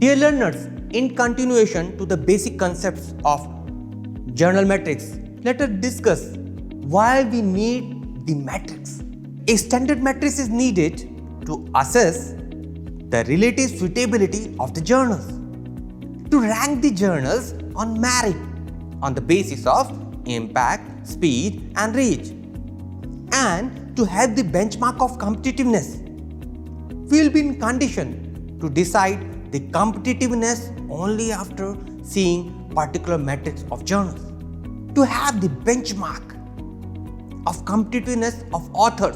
Dear learners, in continuation to the basic concepts of journal metrics, let us discuss why we need the matrix. A standard matrix is needed to assess the relative suitability of the journals, to rank the journals on merit on the basis of impact, speed and reach, and to have the benchmark of competitiveness. We will be in condition to decide the competitiveness only after seeing particular metrics of journals. To have the benchmark of competitiveness of authors,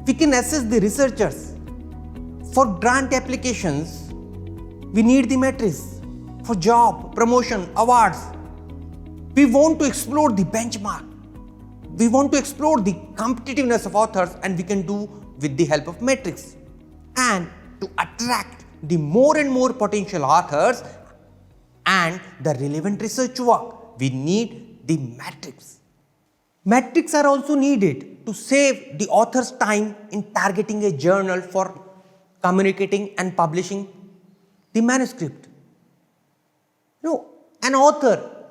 we can assess the researchers. For grant applications, we need the metrics. For job, promotion, awards, we want to explore the benchmark. We want to explore the competitiveness of authors, and we can do with the help of metrics. And to attract the more and more potential authors and the relevant research work, we need the metrics. Metrics are also needed to save the author's time in targeting a journal for communicating and publishing the manuscript. An author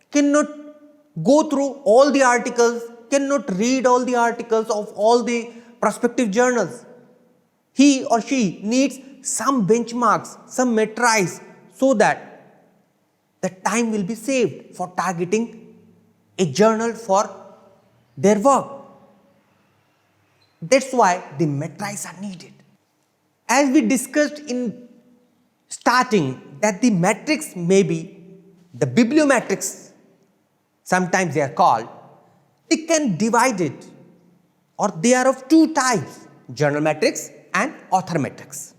cannot go through all the articles, cannot read all the articles of all the prospective journals. He or she needs some benchmarks, some metrics, so that the time will be saved for targeting a journal for their work. That's why the metrics are needed. As we discussed in starting, that the metrics may be the bibliometrics, sometimes they are called, they can divide it, or they are of two types, journal metrics and author metrics.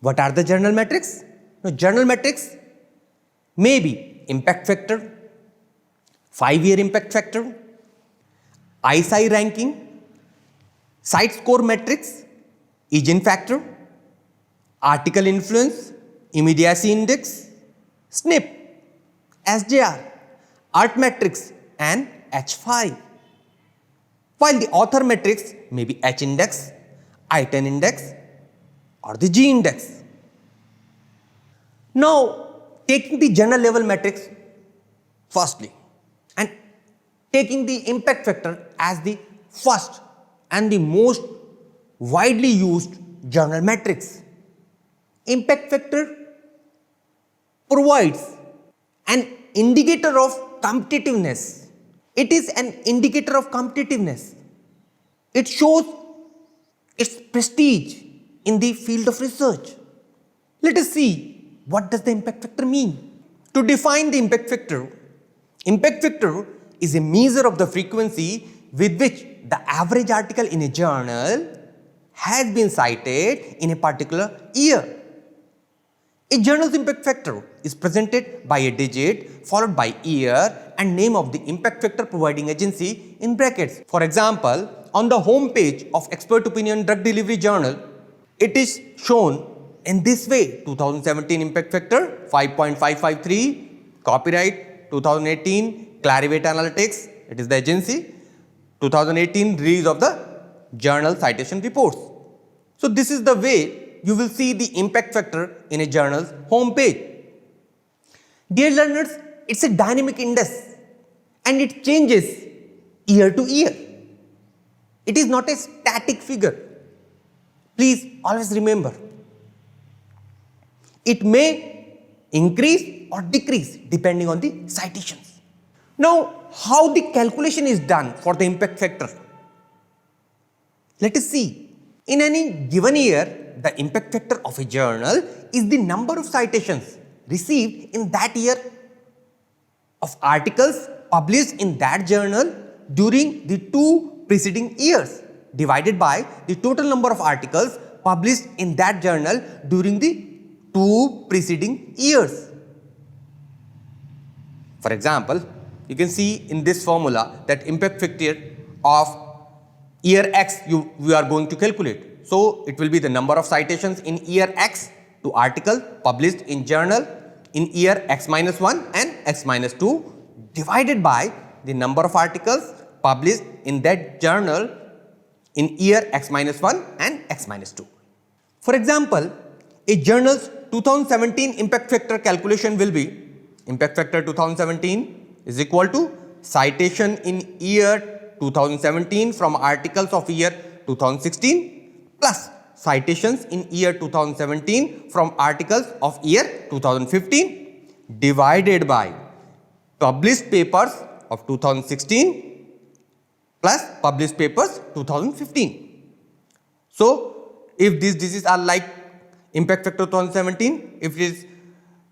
What are the journal metrics? Journal metrics may be impact factor, 5-year impact factor, ISI ranking, site score metrics, Eigen factor, article influence, immediacy index, SNP, SJR, art metrics and H5. While the author metrics may be H index, I10 index or the G index. Now, taking the journal level metrics firstly and taking the impact factor as the first and the most widely used journal metrics. Impact factor provides an indicator of competitiveness. It is an indicator of competitiveness. It shows its prestige in the field of research. Let us see what does the impact factor mean. To define the impact factor is a measure of the frequency with which the average article in a journal has been cited in a particular year. A journal's impact factor is presented by a digit followed by year and name of the impact factor providing agency in brackets. For example, on the home page of Expert Opinion Drug Delivery Journal, it is shown in this way: 2017 impact factor 5.553, copyright 2018, Clarivate Analytics, it is the agency, 2018 release of the journal citation reports. So this is the way you will see the impact factor in a journal's home page. Dear learners, it's a dynamic index and it changes year to year. It is not a static figure. Please always remember, it may increase or decrease depending on the citations. Now, how the calculation is done for the impact factor? Let us see. In any given year, the impact factor of a journal is the number of citations received in that year of articles published in that journal during the 2 preceding years divided by the total number of articles published in that journal during the 2 preceding years. For example, you can see in this formula that impact factor of year X we are going to calculate. So it will be the number of citations in year X to article published in journal in year X-1 and X-2 divided by the number of articles published in that journal in year X-1 and X-2. For example, a journal's 2017 impact factor calculation will be impact factor 2017 is equal to citation in year 2017 from articles of year 2016 plus citations in year 2017 from articles of year 2015 divided by published papers of 2016 plus published papers 2015. So, if these diseases are like impact factor 2017, if it is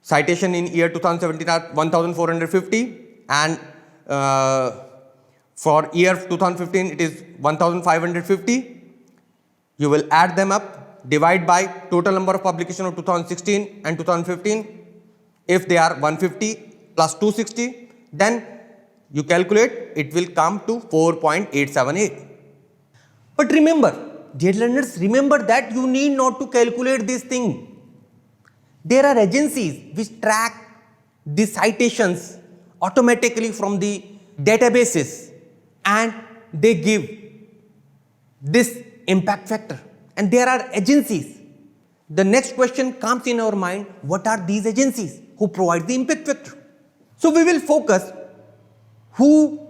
citation in year 2017 are 1450 and for year 2015 it is 1550, you will add them up, divide by total number of publication of 2016 and 2015. If they are 150 plus 260, then you calculate, it will come to 4.878. But remember, dear learners, remember that you need not to calculate this thing. There are agencies which track the citations automatically from the databases and they give this impact factor. And there are agencies. The next question comes in our mind, what are these agencies who provide the impact factor? So we will focus who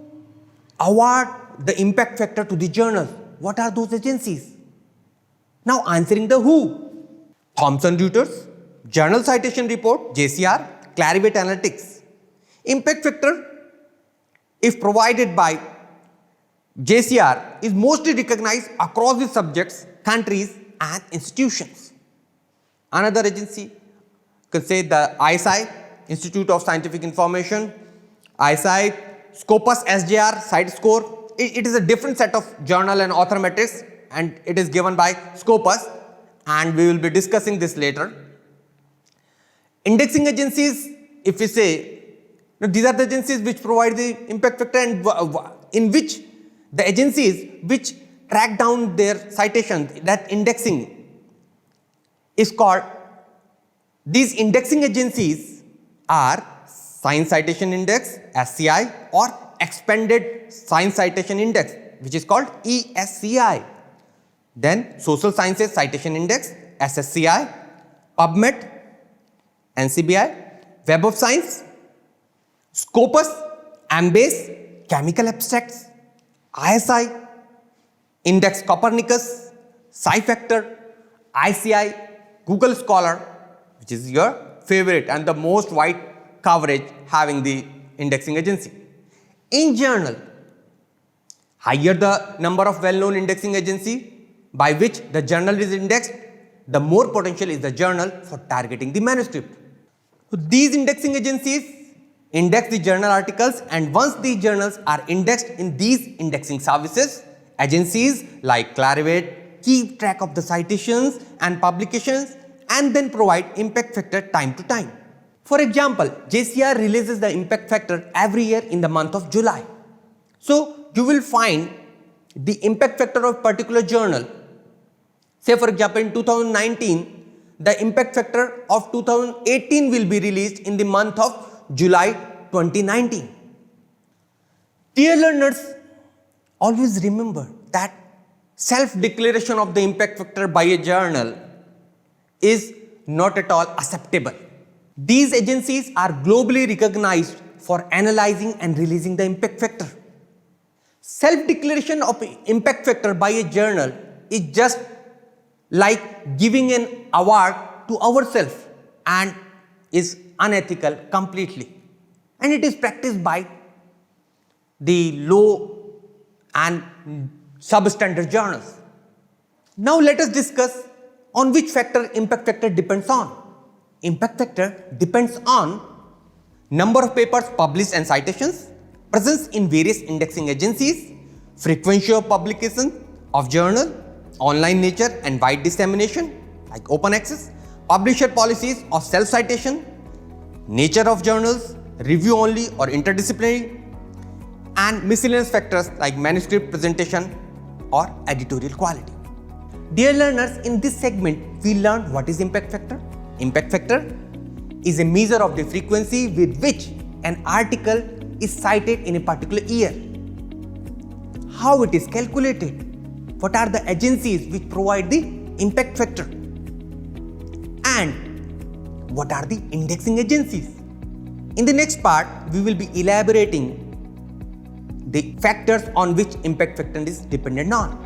award the impact factor to the journals. What are those agencies? Now answering the who. Thomson Reuters, Journal Citation Report, JCR, Clarivate Analytics. Impact factor, if provided by JCR, is mostly recognized across the subjects, countries and institutions. Another agency, you can say the ISI, Institute of Scientific Information, ISI, Scopus SJR, CiteScore. It is a different set of journal and author metrics and it is given by Scopus and we will be discussing this later. Indexing agencies, if we say, these are the agencies which provide the impact factor and in which the agencies which track down their citations, that indexing is called, these indexing agencies are Science Citation Index, SCI, or Expanded Science Citation Index, which is called ESCI. Then Social Sciences Citation Index, SSCI, PubMed, NCBI, Web of Science, Scopus, Embase, Chemical Abstracts, ISI, Index Copernicus, SciFactor, ICI, Google Scholar, which is your favorite and the most wide coverage having the indexing agency. In journal, higher the number of well-known indexing agency by which the journal is indexed, the more potential is the journal for targeting the manuscript. So these indexing agencies index the journal articles and once these journals are indexed in these indexing services, agencies like Clarivate keep track of the citations and publications and then provide impact factor time to time. For example, JCR releases the impact factor every year in the month of July. So you will find the impact factor of particular journal. Say for example in 2019, the impact factor of 2018 will be released in the month of July 2019. Dear learners, always remember that self-declaration of the impact factor by a journal is not at all acceptable. These agencies are globally recognized for analyzing and releasing the impact factor. Self-declaration of impact factor by a journal is just like giving an award to ourselves and is unethical completely. And it is practiced by the low and substandard journals. Now let us discuss on which factor impact factor depends on. Impact factor depends on number of papers published and citations, presence in various indexing agencies, frequency of publication of journal, online nature and wide dissemination like open access, publisher policies of self-citation, nature of journals, review only or interdisciplinary, and miscellaneous factors like manuscript presentation or editorial quality. Dear learners, in this segment, we learned what is impact factor. Impact factor is a measure of the frequency with which an article is cited in a particular year. How it is calculated? What are the agencies which provide the impact factor? And what are the indexing agencies. In the next part, we will be elaborating the factors on which impact factor is dependent on.